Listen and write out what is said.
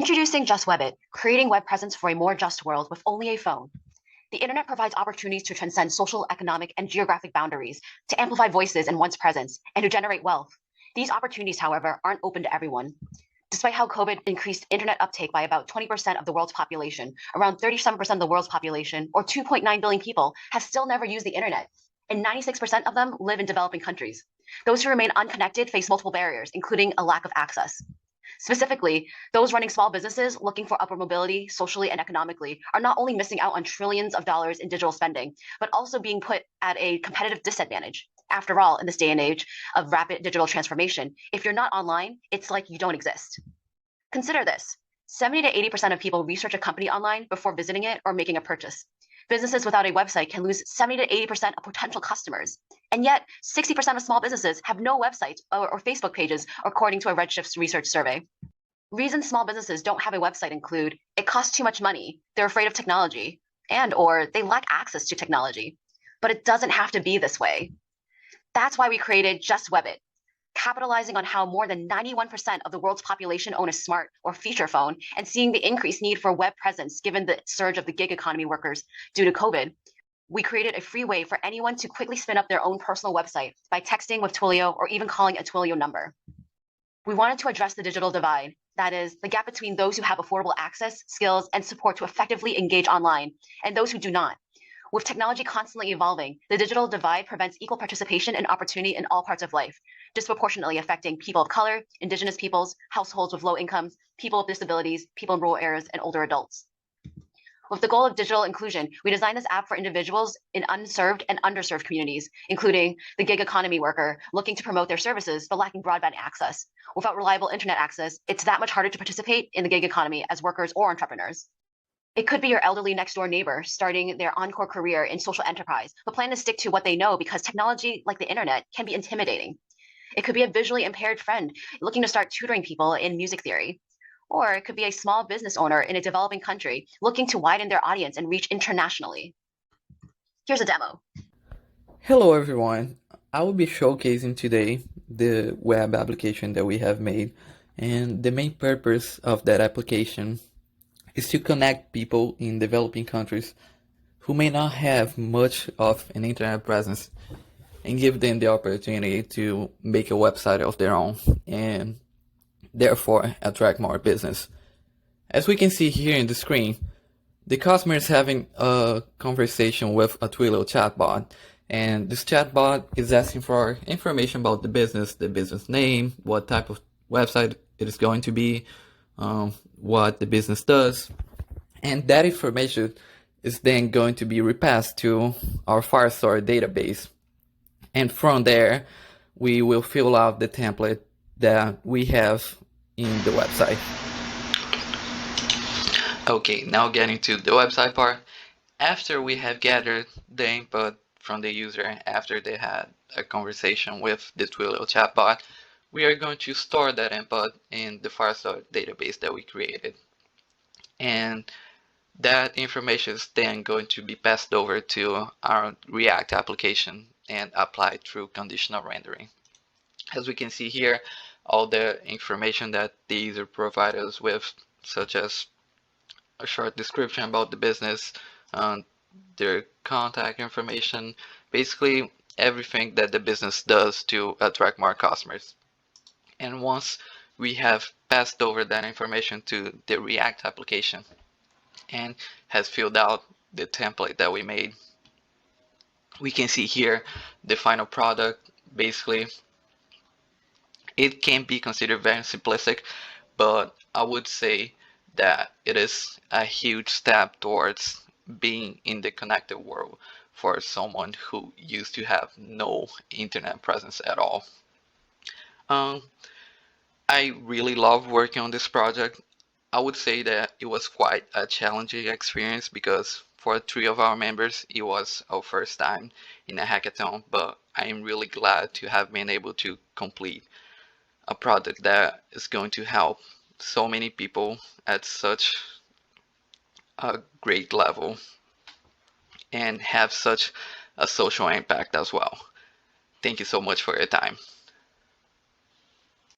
Introducing Just Web It, creating web presence for a more just world with only a phone. The internet provides opportunities to transcend social, economic, and geographic boundaries, to amplify voices and one's presence, and to generate wealth. These opportunities, however, aren't open to everyone. Despite how COVID increased internet uptake by about 20% of the world's population, around 37% of the world's population, or 2.9 billion people, have still never used the internet, and 96% of them live in developing countries. Those who remain unconnected face multiple barriers, including a lack of access. Specifically, those running small businesses looking for upward mobility socially and economically are not only missing out on trillions of dollars in digital spending, but also being put at a competitive disadvantage. After all, in this day and age of rapid digital transformation, if you're not online, it's like you don't exist. Consider this: 70 to 80% of people research a company online before visiting it or making a purchase. Businesses without a website can lose 70 to 80% of potential customers. And yet, 60% of small businesses have no websites or Facebook pages, according to a Redshift research survey. Reasons small businesses don't have a website include it costs too much money, they're afraid of technology, and/or they lack access to technology. But it doesn't have to be this way. That's why we created Just Web It, capitalizing on how more than 91% of the world's population own a smart or feature phone, and seeing the increased need for web presence given the surge of the gig economy workers due to COVID. We created a free way for anyone to quickly spin up their own personal website by texting with Twilio or even calling a Twilio number. We wanted to address the digital divide, that is, the gap between those who have affordable access, skills, and support to effectively engage online, and those who do not. With technology constantly evolving, the digital divide prevents equal participation and opportunity in all parts of life, disproportionately affecting people of color, indigenous peoples, households with low incomes, people with disabilities, people in rural areas, and older adults. With the goal of digital inclusion, we designed this app for individuals in unserved and underserved communities, including the gig economy worker looking to promote their services but lacking broadband access. Without reliable internet access, it's that much harder to participate in the gig economy as workers or entrepreneurs. It could be your elderly next door neighbor starting their encore career in social enterprise, but plan to stick to what they know because technology, like the internet, can be intimidating. It could be a visually impaired friend looking to start tutoring people in music theory. Or it could be a small business owner in a developing country looking to widen their audience and reach internationally. Here's a demo. Hello everyone, I will be showcasing today the web application that we have made, and the main purpose of that application is to connect people in developing countries who may not have much of an internet presence and give them the opportunity to make a website of their own and therefore attract more business. As we can see here in the screen, the customer is having a conversation with a Twilio chatbot, and this chatbot is asking for information about the business name, what type of website it is going to be, what the business does, and that information is then going to be repassed to our Firestore database. And from there, we will fill out the template that we have in the website. Okay, now getting to the website part. After we have gathered the input from the user after they had a conversation with the Twilio chatbot, we are going to store that input in the Firestore database that we created. And that information is then going to be passed over to our React application and applied through conditional rendering. As we can see here, all the information that the user provided us with, such as a short description about the business, their contact information, basically everything that the business does to attract more customers. And once we have passed over that information to the React application and has filled out the template that we made, we can see here the final product. Basically, it can be considered very simplistic, but I would say that it is a huge step towards being in the connected world for someone who used to have no internet presence at all. I really love working on this project. I would say that it was quite a challenging experience because for 3 of our members, it was our first time in a hackathon, but I am really glad to have been able to complete a product that is going to help so many people at such a great level and have such a social impact as well. Thank you so much for your time.